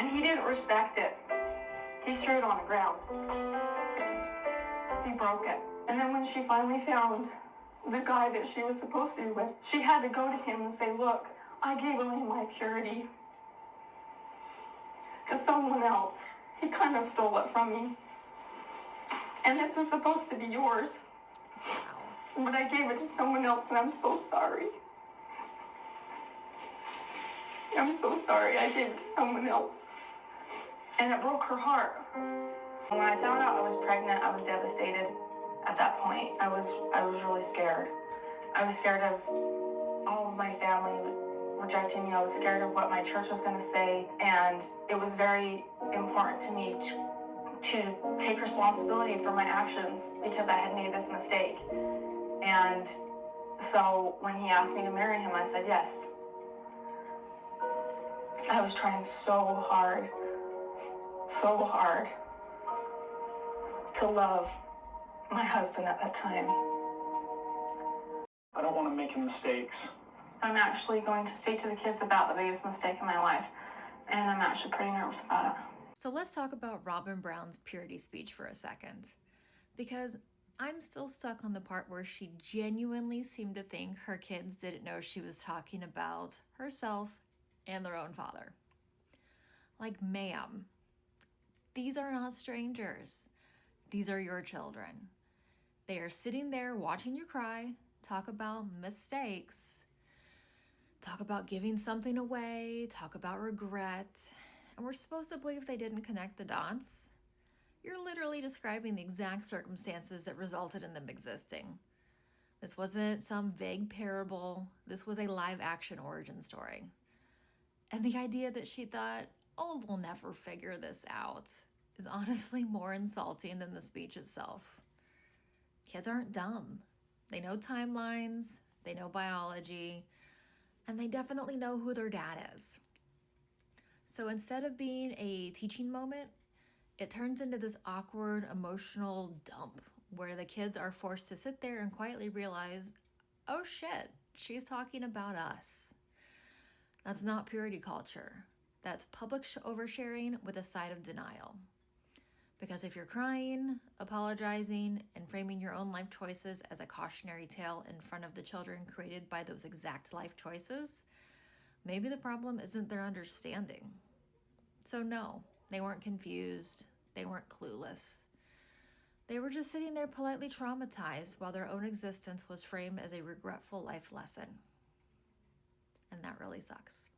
And he didn't respect it. He threw it on the ground. He broke it. And then when she finally found the guy that she was supposed to be with, she had to go to him and say, look, I gave away my purity to someone else. He kind of stole it from me. And this was supposed to be yours. But I gave it to someone else, and I'm so sorry. I'm so sorry I gave it to someone else. And it broke her heart. When I found out I was pregnant, I was devastated at that point. I was really scared. I was scared of all of my family rejecting me. I was scared of what my church was going to say. And it was very important to me to take responsibility for my actions because I had made this mistake. And so when he asked me to marry him, I said yes. I was trying so hard to love my husband at that time. I don't want to make mistakes. I'm actually going to speak to the kids about the biggest mistake in my life, and I'm actually pretty nervous about it. So let's talk about Robin Brown's purity speech for a second, because I'm still stuck on the part where she genuinely seemed to think her kids didn't know she was talking about herself and their own father. Like, ma'am, these are not strangers. These are your children. They are sitting there watching you cry, talk about mistakes, talk about giving something away, talk about regret, and we're supposed to believe they didn't connect the dots. You're literally describing the exact circumstances that resulted in them existing. This wasn't some vague parable. This was a live action origin story. And the idea that she thought, oh, we'll never figure this out, is honestly more insulting than the speech itself. Kids aren't dumb. They know timelines, they know biology, and they definitely know who their dad is. So instead of being a teaching moment, it turns into this awkward emotional dump where the kids are forced to sit there and quietly realize, oh shit, she's talking about us. That's not purity culture. That's public oversharing with a side of denial. Because if you're crying, apologizing, and framing your own life choices as a cautionary tale in front of the children created by those exact life choices, maybe the problem isn't their understanding. So no, they weren't confused. They weren't clueless. They were just sitting there politely traumatized while their own existence was framed as a regretful life lesson. And that really sucks.